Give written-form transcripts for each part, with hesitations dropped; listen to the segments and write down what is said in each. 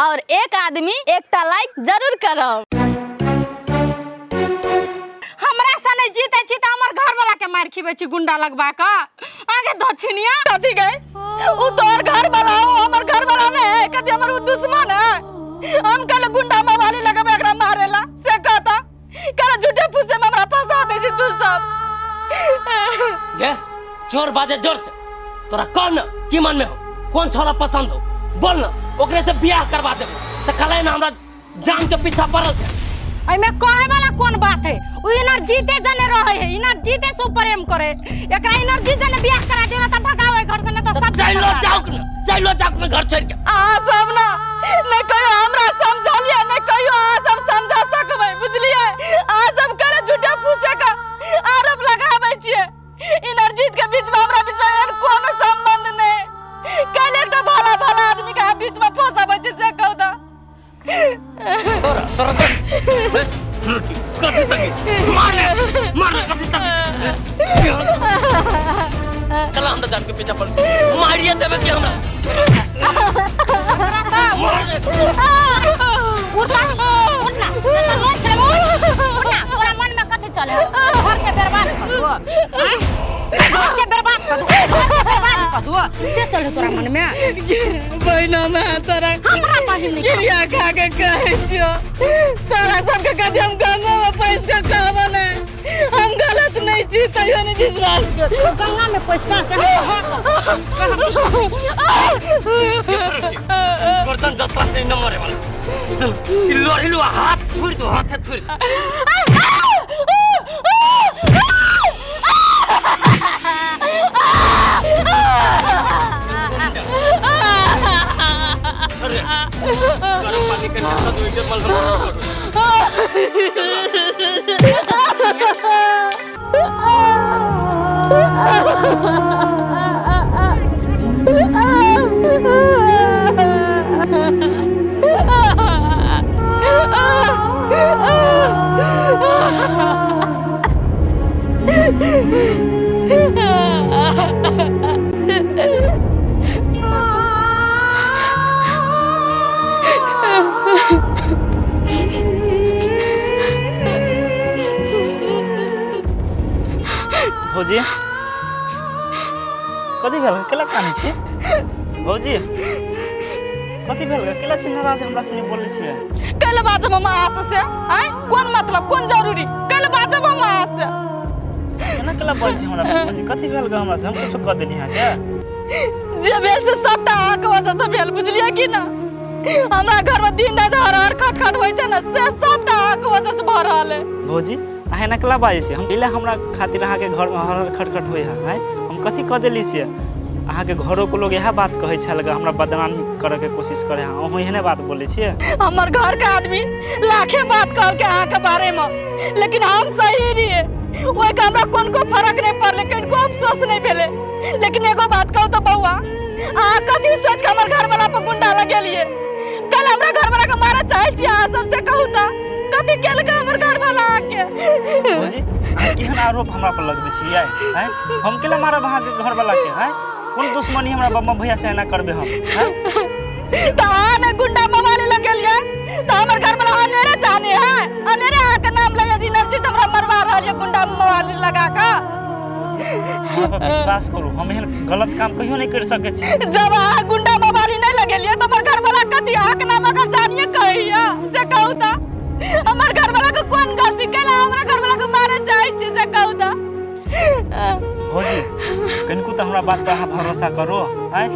और एक आदमी एकटा लाइक जरूर करब। हमरा सने जीते छी त हमर घर वाला के मार खिबे छी गुंडा लगबा का आगे दक्षिणिया कथी गए उ तोर घर वाला हो हमर घर वाला ने कथी हमर दुश्मन है। हम कल गुंडा मवाली लगबे एकरा मारेला से कहता कल झूठे फुसे में हमरा फंसा दे छी तू सब। गे जोर बाजे जोर से तोरा कौन की मन में हो कौन छोरा पसंद हो बोल ना ओकरे से बियाह करवा देबे त कले ना हमरा जान के पीछा पड़ल छे। आई में कहे वाला कौन बात है उ इनर जीते जने रहे है इनर जीते से प्रेम करे एकरा इनर जीत जने बियाह करा देला त भगावे घर से न त सब चलो जाओ ना घर छोड़ के आ सब ना नहीं कहियो हमरा समझलिए नहीं कहियो आ सब समझा सकबै बुझलिए आ सब करे झूठे फुसे का आरोप लगाबै छिए इनर जीत के बीच में हमरा बीच में कोनो संबंध नहीं कल एक भला भला आदमी के बीच में फंसाबै छी से कहू दा तोरा कथी तक मार कथी तक चला हम जान के पीछे पड़ मारिए देबे कि हमरा उठना तोरा मन में कथी चले घर के बर्बाद कर दो घर के बर्बाद कर दो से चले तोरा मन में बहिना में तोरा हमरा बहिन नहीं क्रिया खा के कहै छियो तोरा सब के कथी हम गंगा में पैस के कहबो ने हम गलत नहीं छी तइयो नहीं विश्वास कर गंगा में पैस के गर्दन जत्रा से न मरे वाला सुन लोरिलो हाथ थुर दो हाथ थुर अरे गरम पानी के चक्कर दो इधर मल भौजी कथी भेल केला कानी छी भौजी कथी भेल केला छी नाराज हमरा से नहीं बोलै छियै कल बात हम आस से हैं कौन मतलब कौन जरूरी कल बात हम आस से केना केला बोलै छी हमरा भौजी कथी भेल ग हमरा से हम कुछ क देनी है क्या जे भेल से सबटा आके वजह से भेल बुझलिए कि ना हमरा घर में दिन रात हर खटखट होय छै ना से सबटा आके वजह से भ रहल है। भौजी अहे नकला बाजे से हम इला हमरा खातिर अहाँ के घर में हर खटखट होय है हम कथी क देली से अहाँ के घरों के लोग यह बात कहै छल ग हमरा बदनाम करे के कोशिश करे है ओहो एहने बात बोलै छियै हमर घर के आदमी लाखे बात कहल के अहाँ के बारे में लेकिन हम सही रहिए ओइ के हमरा कोन फर्क नहीं पड़ले किनको अफसोस नहीं भेले लेकिन एगो बात कहू तो बउआ अहाँ कथी सोच के हमर घर वाला पर गुंडा लगेलिए कल हमरा घर वाला के मारा चाहे छी अहाँ सबसे कहू त कथी केल के हमर घर वाला आके भौजी अहाँ केहन आरोप हमरा पर लगबै छियै हैं हम केला मारब अहाँ के घर वाला के हैं कौन दुश्मनी हमरा बम्मा भैया से ना करबे हम हैं त आने गुंडा मवाली लगेलिए त हमर घर वाला अनेरे जाने है अनेरे आके नाम ले जी नरजी हमरा मरवा रहलिए गुंडा मवाली लगा का हमरा पर विश्वास करू हम एहन गलत काम कहियो नहीं कर सकै छी जब आ गुंडा मवाली नहीं लगेलिए त हमर घर वाला कथी आके नाम अगर जानिए कहिया से कहू त हमर घर वाला के कोन गलती केला हमरा घर वाला के मारे चाहे छी से कहू त भौजी कनिको त हमरा बात पर अहाँ भरोसा करो हैं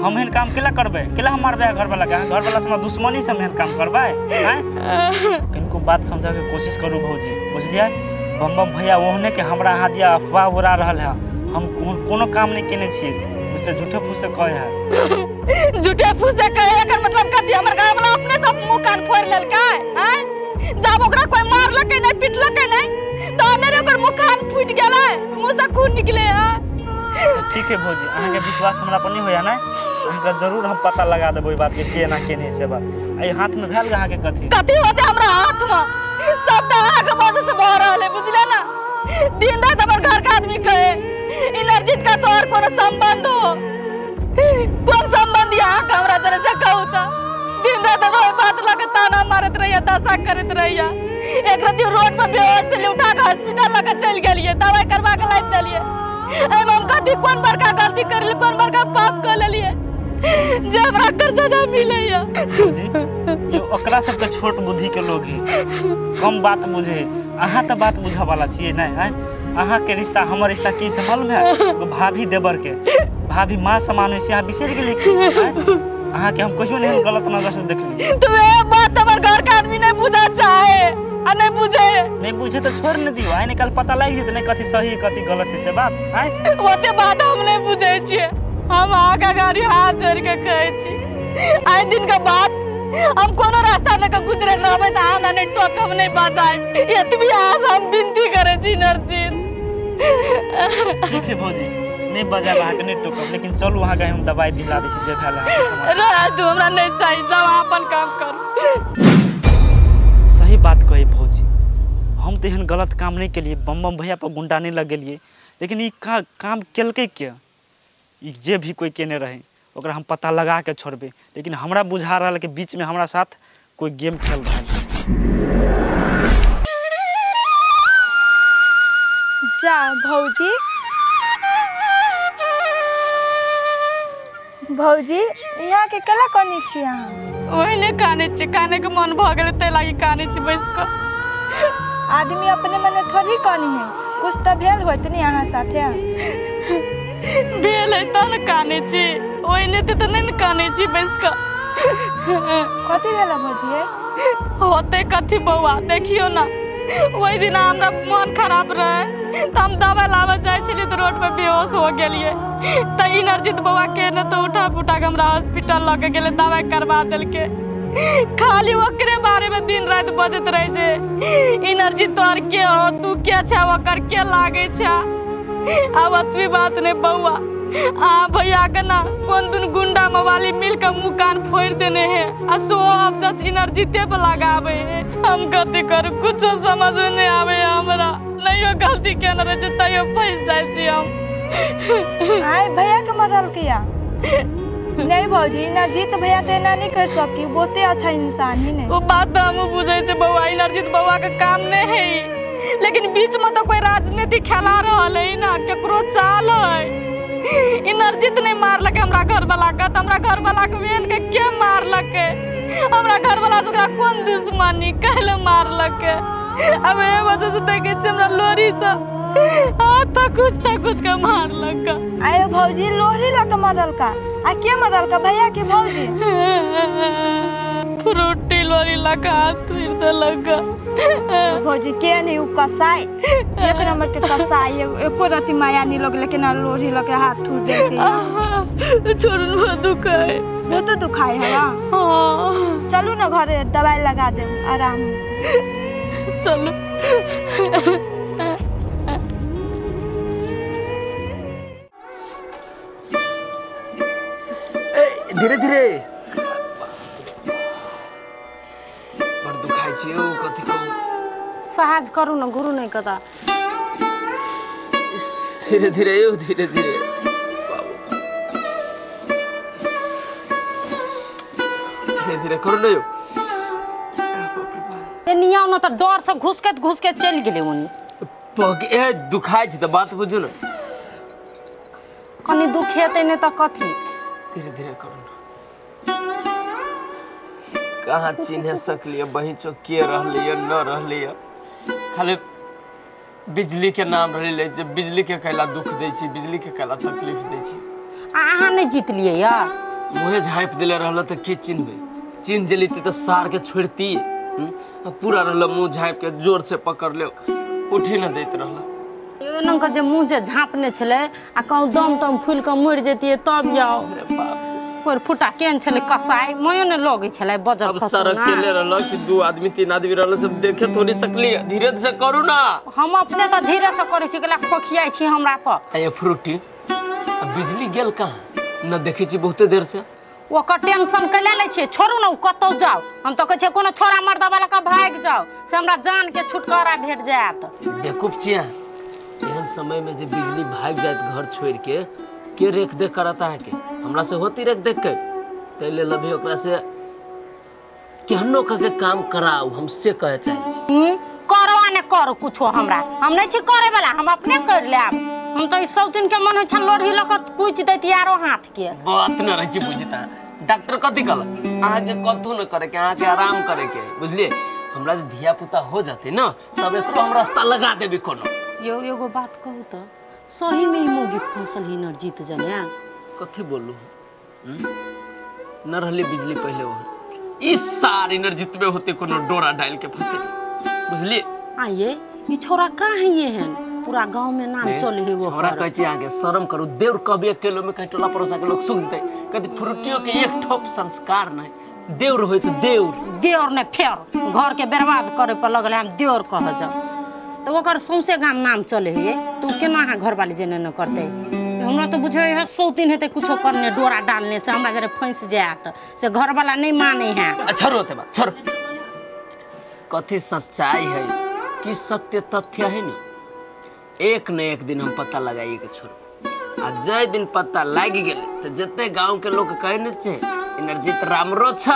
हम एहन काम केला करबै केला हम मारबै घर वाला के घर वाला से हमरा दुश्मनी से हम एहन काम करबै हैं कनिको बात समझे के कोशिश करू भौजी बुझलिए बम बम भैया ओहने के हमरा अहाँ दिया अफवाह उड़ा रहल है हम कोनो काम नहीं केने छी बुझले झूठे फूसे कहे है झूठे फूसे कहे एकर मतलब कथी हमर घर वाला अपने सब मुंह कान फोड़ लेलकै हैं जब ओकरा कोई मारलकै नहीं पिटलकै नहीं त अनेरे ओकर मुंह कान फूट गेलै मुंह से खून निकले है ठीक है भौजी अहाँ के विश्वास हमरा पर नहीं होया ना अहाँ के जरूर हम पता लगा देबै ओइ बात के के ना केने से बात ए हाथ में भेल अहाँ के कथी होते हमरा हाथ में सबटा आग वजह से भ रहल है बुझले ना दिन रात हमर घर का आदमी कहे इनर्जित का तो और कोनो संबंध हो कौन संबंध यहाँ का हमरा जरा से कहू त दिन रात रहिए दशा करत रहिए। एक रात रोड पर बेहोश से उठा के हॉस्पिटल लेके चल गेलिए, दवाई करवा के लाइफ देलिए। एमे हम कथी कोन बड़का गलती करली, कोन बड़का पाप कर लेलिए जे हमरा कर सजा मिलैया। जी ये ओकरा सबके छोट बुद्धि के लोग है, कम बात बुझे। अहाँ तो बात बुझे वाला छिए नहीं है। अहाँ के रिश्ता हमर रिश्ता की से मालूम है? भाभी देवर के, भाभी माँ समान से अहाँ बिसर गेली। अहाँ के हम कहियो नहीं गलत नजर से देखली। तो ये बात हमर घर का आदमी नहीं बुझा चाहे आ नहीं बुझे तो छोड़ न दियो। आइ निकल पता लग जेते नहीं कथी सही कथी गलत से बात है। ओते बात हम नहीं बुझे छिए। हम आगा गाड़ी हाथ जोड़ के कहै छी, आइ दिन के बाद हम कोनो रास्ता लेके गुजरे रहबै त हमरा नहीं टोकब नहीं बजाए। एतबी आज हम विनती करे छी नरजीत। ठीक है भौजी, नहीं बजाब अहाँ के नहीं टोकब, लेकिन चलू अहाँ के हम दवाई दिला दै छी जे भेल अहाँ रह दू, हमरा नहीं चाहिए, जाओ अपन काम करू। सही बात कही भौजी, हम तो एहन गलत काम नहीं केलिए, बम भैया पर गुंडा नहीं लग गेलिए। लेकिन ई काम केलकै के, ई जे भी कोई केने रहे ओकरा हम पता लगा के छोड़बे। लेकिन हमरा बुझा रहा कि बीच में हमरा साथ कोई गेम खेल रहा है। जा भौजी, भौजी यहाँ के कला करनी छी अहाँ? ओहने काने छी, काने के मन भ गेल तै लागी काने छी बैस के। आदमी अपने मने थोड़ी करनी है, कुछ तो भेल होत नहीं अहाँ साथे। भेल है त न काने छी, ओहने त नहीं न काने छी बैस के। कथी भेला भौजी? होते कथी बउआ, देखियो ना वही दिन हमरा मन खराब रहे त हम दवा लावे जाय छलिए त रोड पे बेहोश हो गेलिए। त इनरजीत बउआ के न तो उठा पुठा के हमरा हॉस्पिटल लगे गेले, दवाई करवा देलके। खाली ओकरे बारे में दिन रात बजत रहे जे इनरजीत तोर के हो, तू के छ, ओकर के लागे छ। अब अतवी बात नहीं बउआ, आ भैया के ना कौन दिन गुंडा मवाली मिल के मुँह कान फोड़ देने हैं आ सो अब जस इनरजीते पे लगावे है। हम कथी करू, कुछ समझ में नहीं आवे हमरा। नहीं गलती के न रहे तैयो फंस जाय छी हम। आय भैया के मरल किया? नहीं भौजी, इनरजीत भैया देना नहीं कर सकी, बहुते अच्छा इंसान ही नहीं। वो बात हम बुझे छे बउआ, इनरजीत बउआ के काम नहीं है। लेकिन बीच में तो कोई राजनीति खेला रहल है ना, केकरो चाल है। इनरजीत नहीं मारलक हमरा घर वाला का, त हमरा घर वाला के वेन के मारलक? हमरा घर वाला से ओकरा कोन दुश्मनी कहले मारलक? अब ए वजह से देखे छ हमरा लोरी से कुछ के मारलक। आयो भौजी, लोरी लक मरल का? आ के मरल का? भैया के भौजी? फ्रूटी लोरी लका हाथ फिर दे लगा। भौजी के नहीं उ कसाई, एक नंबर के कसाई, एको रति माया नहीं लग, लेकिन लोरी लके हाथ ठूट दे के। छोड़न में दुखाए, वो तो दुखाए है ना। हाँ चलू ना घरे, दवाई लगा दे आराम। चलो। धीरे धीरे बड़ दुखाई छी, ओ कथी कहू? सहज करू ना, गुरु नहीं कता। धीरे धीरे यो, धीरे धीरे धीरे धीरे करू ना यो। ए निया न त डर से घुस के चल गेले ओनी। पग ए दुखाई छी त बात बुझू ना। कनी दुखेते ने त कथी? धीरे धीरे करू ना। कहाँ चिन्ह सकलिए बही चो के रहलिए न रहलिए, खाली बिजली के नाम रहले, जब बिजली के कैला दुख दै छी, बिजली के कैला तकलीफ दै छी। अहाँ नहीं जीतलिए या? मुहे झाँप दिले रहल त के चिन्हबे? चिन्ह जलिती त सार के छोड़ती। पूरा रहल मुँह झाँप के जोर से पकड़ ले, उठी न दैत रहल। एनक जे मुँह जे झाँपने छले आ कहूँ दम तम फूल के मर जेतिए तब आओ। अरे बाप, और फुटा केन छले कसाई, मयो ने लगे छले बजर अब सड़क के ले रहल कि दो आदमी तीन आदमी रहल, सब देखे थोड़ी सकली। धीरे से करू ना। हम अपने तो धीरे से करे छी, कला खोखियाई छी हमरा पर। ये फ्रूटी बिजली गेल कहाँ न देखे छी बहुते देर से। ओकर टेंशन के ले छी, छोड़ू ना कतौ जाओ। हम तो कहे छी कोनो छोरा मर्दा वाला का भाग जाओ, से हमरा जान के छुटकारा भेट जात। बेवकूफ छिया, एहन समय में जे बिजली भाग जात घर छोड़ के रेख देख करता है के? हमरा से होती रेख देख के तैले लभी ओकरा से केहनो के काम कराऊ हमसे कहे चाहिए करो आ ने करो कुछो हमरा हम नहीं छी करे वाला हम अपने कर लेब हम तो सब दिन के मन छ लोढ़ी लक कुछ दैती यारो हाथ के बात न रही बुझता डॉक्टर कथी कहल अहाँ के कथू न करे के अहाँ के आराम करे के बुझलिए हमरा जे धिया पुता हो जाते न तब एकरो हम रास्ता लगा देबे कोनो एगो बात कहू तो सही में मोगी फसल ही न जीत जने कथी बोलू न रहले बिजली पहले वो इस सारी नर्जित में होते कोनो डोरा डाल के फंसे बुझलिए आइए ये छोरा कहाँ है ये है पूरा गांव में नाम चले है वो छोरा कह छी आगे शर्म करू देवर कभी अकेले में कहीं टोला पड़ोसा के लोग सुनते कहते फ्रूटियों के एक ठोप संस्कार नहीं देवर होय तो देवर ने फेर घर के बर्बाद करे पर लगले हम देवर कह जा तो ओकर सौंसे गाम नाम चले है तो केना है घर वाली जेने न करते हमरा तो बुझे है सौतीन हेते कुछो करने डोरा डालने से हमरा जरे फंस जात से घर वाला नहीं माने है अच्छा रोते बात छोड़ कथी सच्चाई है कि सत्य तथ्य है ना एक न एक दिन हम पता लगाइए के छोड़ आ जय दिन पता लग गेले तो जते गांव के लोग कहे न छे इनरजीत रामरो छ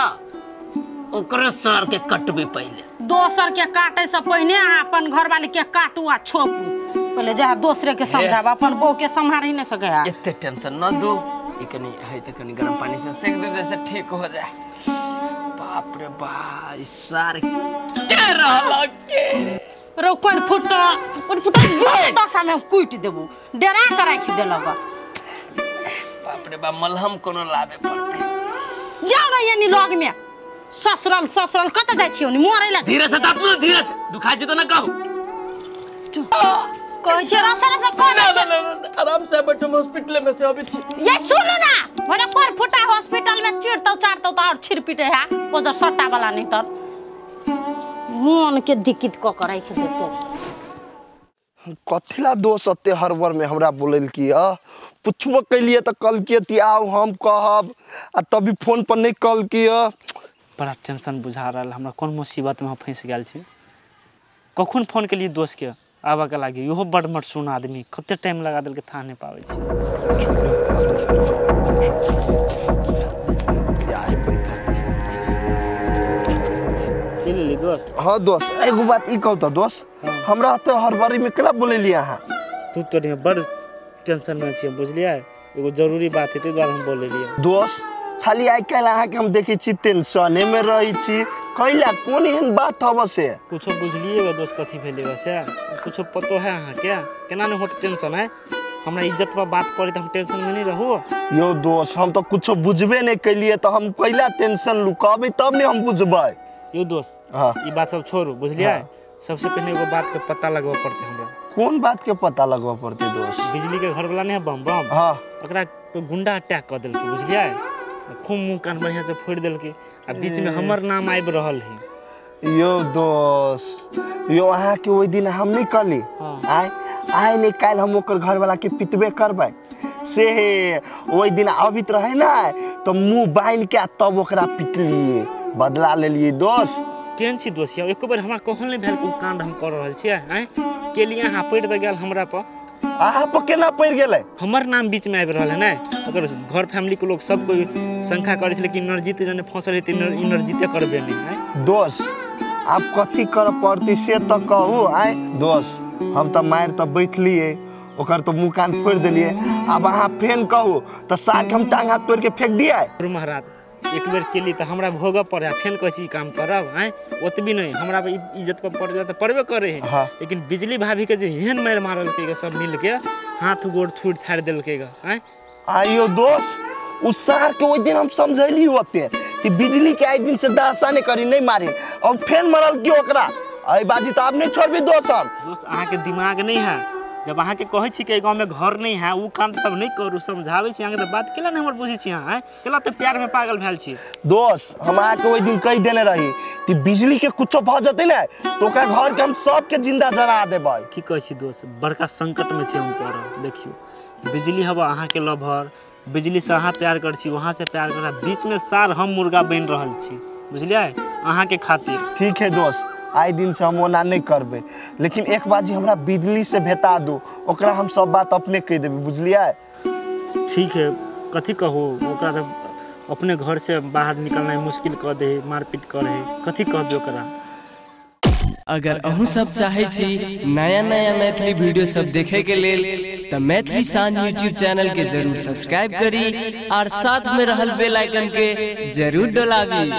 ओकरे सर के कटबे पहले दोसर के काटे से पहले अपन घर वाले के काटू आ छोपू पहले जा दूसरे के समझाब अपन बहू के संभाल ही न सके है इतने टेंशन न दो ई कनी है त कनी गरम पानी से सेक दे जैसे ठीक हो जाए बाप रे भाई सारे के रहला के रो कोन फुटा दशा में कुट देबू डरा के राख देलक बाप रे बा मलहम कोनो लावे पड़ते जाओ ना यानी लग में ससुराल कत जाय छियो नि मोरे ला धीरे से तापू धीरे से दुखा जे तो न कहू कोई जरा से कोन आराम से बैठो हॉस्पिटल में से अभी छी ये सुन ना भने कोर फुटा हॉस्पिटल में चिरतो चारतो तो और छिरपिटे है ओजर सट्टा वाला नहीं तर मन के दिक्कत क के राख देतो कथिला दोष अते हरबर में हमरा बोलल की पुछबो कैलिए त कल के ती आओ हम कहब आ तभी फोन पर नहीं कल की बड़ा टेंशन बुझा रहा हमरा कौन मुसीबत में फंस गेल छी कखन फोन के लिए दोस्त के आबा के लागी इहो बड़ मट सुन आदमी कते टाइम लगा देल के था नहीं पावे छी चल ली दोस्त हां दोस्त एगो बात ई कहू त दोस्त हमरा त हरबरी में केला बोलेली अहाँ तू तो बड़ टेंशन में छी बुझलिए एगो जरूरी बात है ते द्वारा हम बोले लिए दोस्त खाली आई कल अहाँ के हम देखै छी टेंशने में रही छी कैला कोन एहन बात हब से कुछो बुझलिएगा दोस्त कथी भेले वैसे कुछो पतो है अहाँ क्या केना न होत टेंशन है हमरा इज्जत पर बात पड़े तो हम टेंशन में नहीं रहू यो दोस्त हम तो कुछो बुझबे नहीं कैलिए तो हम कैला टेंशन लुकाबे तब ने हम बुझबै यो दोस्त हां ई बात सब छोड़ू बुझलिए सबसे पहले एगो बात के पता लगवा पड़ते हमरा कौन बात के पता लगवा पड़ते दोस्त बिजली के घर वाला नहीं बम हां ओकरा गुंडा अटैक कर देल के बुझलिए खूब मुंह कान बढ़िया से फोड़ देल के आ बीच में हमर नाम आइब रहल है यो दोस्त यो अहाँ के ओइ दिन हम नहीं कली आय नहीं काल हम ओकर घर वाला के पिटबे करबै से ओइ दिन आबित रहे ना तो मुंह बांध के तब ओकरा पिटलिए बदला लेलिए दोस्त केन छी दोस्त एक बार हमरा कहल नहीं भेल को कांड हम कर रहल छी हैं के लिए अहाँ पड़ द गेल हमरा पर अहाँ पर केना पड़ गेलै हमर नाम बीच में आबि रहल है ना अगर घर फैमिली के लोग सब कोई शंका करे छै लेकिन नरजीत जने फंसल है नरजीते करबे नहीं है दोस्त आप कथी कर पड़ती से तो कहू आय दोस्त हम तो मार तो बैठलिए ओकर तो मुंह कान फोड़ देलिए अब अहाँ फेन कहू तो साक हम टांग हाथ तोड़ के फेंक दिए महाराज एक बेर के लिए तो हमरा भोग पड़े फेन कह काम करब हैं ओतबी नहीं हमरा इज्जत पर पड़ जाए तो पड़बे करे है हाँ। लेकिन बिजली भाभी के जे एहन मार मारल के सब मिल के हाथ गोड़ थूड़ थाड़ देल के हैं आइयो दोस्त उस सार के ओइ दिन हम समझैली होते कि बिजली के आई दिन से दासा नहीं करी नहीं मारी और फेन मरल की ओकरा आई बाजी तो आप नहीं छोड़बी दोस्त अहाँ के दिमाग नहीं है जब अहाँ के कहै छी के गांव में घर नहीं है वो कांड सब नहीं करू समझावे छी अहाँ के बात केला नहीं हमर बुझै छी अहाँ केला तो प्यार में पागल भेल छी दोस्त हम अहाँ के ओइ दिन कह देने रही कि बिजली के कुछो भ जते ना तो ओकरा घर के हम सब के जिंदा जला देबै की कहै छी दोस्त बड़का संकट में छी हम पड़ल देखियो बिजली हवा अहाँ के लभर बिजली से अहाँ प्यार कर छी वहां से प्यार करा बीच में सार हम मुर्गा बन रहल छी बुझलिए अहाँ के खातिर ठीक है दोस्त आई दिन से हम ओना नहीं करबे लेकिन एक बात जी हमरा बिजली से भेता दो ओकरा हम सब बात अपने कह देबे बुझलिए ठीक है कथी कहू ओकरा अपने घर से बाहर निकलना मुश्किल कर दे, मारपीट करे, कथी कहबे ओकरा। अगर अहू सब चाहे छी नया नया मैथिली वीडियो सब देखे के लेल तो मैथिली साँझ यूट्यूब चैनल के जरूर सब्सक्राइब करी और साथ में रहल बेल आइकन के जरूर दबावी।